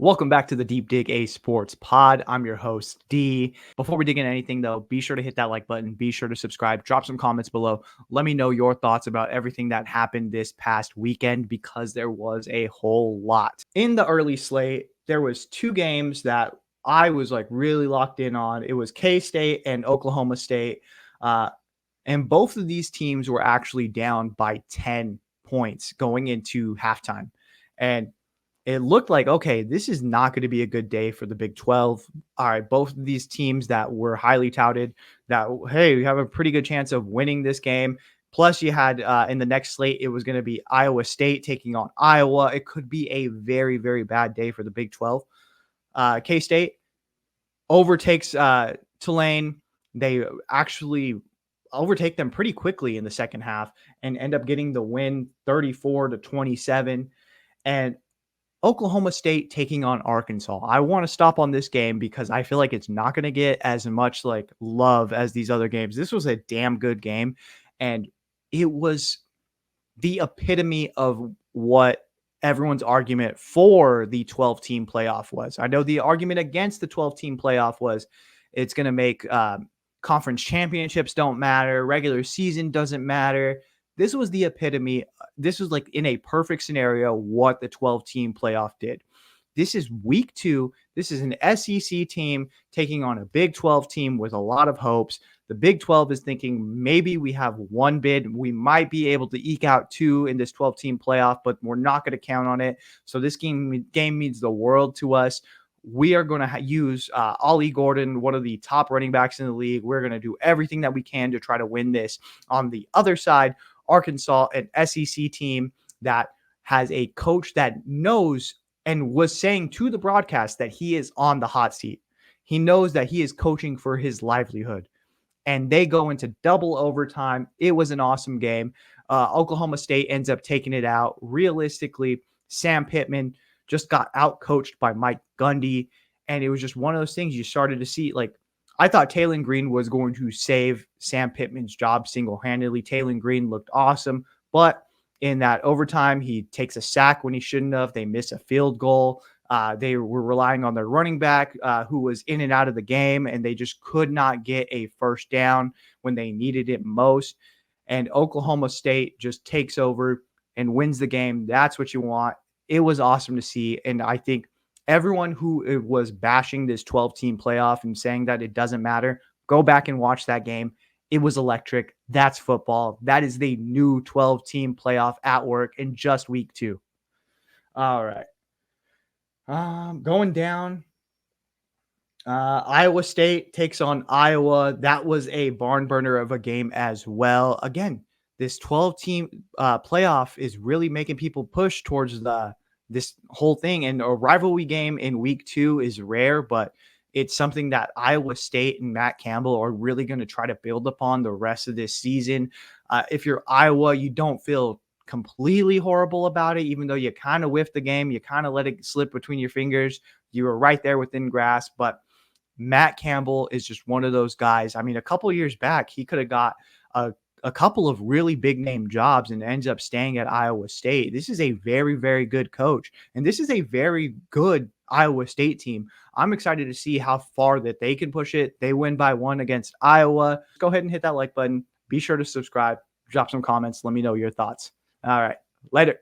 Welcome back to the Deep Dig A Sports Pod. I'm your host, D. Before we dig into anything, though, be sure to hit that like button. Be sure to subscribe. Drop some comments below. Let me know your thoughts about everything that happened this past weekend because there was a whole lot. In the early slate, there was two games that I was really locked in on. It was K-State and Oklahoma State. And both of these teams were actually down by 10 points going into halftime. And it looked like, okay, this is not going to be a good day for the Big 12. All right, both of these teams that were highly touted that, hey, we have a pretty good chance of winning this game. Plus, you had in the next slate, it was going to be Iowa State taking on Iowa. It could be a very, very bad day for the Big 12. K-State overtakes Tulane. They actually overtake them pretty quickly in the second half and end up getting the win 34-27. And Oklahoma State taking on Arkansas. I want to stop on this game because I feel like it's not going to get as much love as these other games. This was a damn good game, and it was the epitome of what everyone's argument for the 12-team playoff was. I know the argument against the 12-team playoff was it's going to make conference championships don't matter, regular season doesn't matter. This was the epitome. This was in a perfect scenario what the 12-team playoff did. This is week 2. This is an SEC team taking on a Big 12 team with a lot of hopes. The Big 12 is thinking maybe we have one bid. We might be able to eke out 2 in this 12-team playoff, but we're not going to count on it. So this game means the world to us. We are going to use Ollie Gordon, one of the top running backs in the league. We're going to do everything that we can to try to win this. On the other side, Arkansas, an SEC team that has a coach that knows and was saying to the broadcast that he is on the hot seat. He knows that he is coaching for his livelihood. And they go into double overtime. It was an awesome game. Oklahoma State ends up taking it out. Realistically, Sam Pittman just got out-coached by Mike Gundy. And it was just one of those things you started to see. I thought Taylor Green was going to save Sam Pittman's job single-handedly. Taylor Green looked awesome, but in that overtime, he takes a sack when he shouldn't have. They miss a field goal. They were relying on their running back who was in and out of the game, and they just could not get a first down when they needed it most. And Oklahoma State just takes over and wins the game. That's what you want. It was awesome to see, and I think everyone who was bashing this 12-team playoff and saying that it doesn't matter, go back and watch that game. It was electric. That's football. That is the new 12-team playoff at work in just week 2. All right. Going down, Iowa State takes on Iowa. That was a barn burner of a game as well. Again, this 12-team playoff is really making people push towards this whole thing. And a rivalry game in week 2 is rare, but it's something that Iowa State and Matt Campbell are really going to try to build upon the rest of this season. If you're Iowa, you don't feel completely horrible about it, even though you kind of whiffed the game. You kind of let it slip between your fingers. You were right there within grasp, but Matt Campbell is just one of those guys. I mean, a couple of years back, he could have got a couple of really big name jobs and ends up staying at Iowa State. This is a very, very good coach. And this is a very good Iowa State team. I'm excited to see how far that they can push it. They win by 1 against Iowa. Go ahead and hit that like button. Be sure to subscribe. Drop some comments. Let me know your thoughts. All right. Later.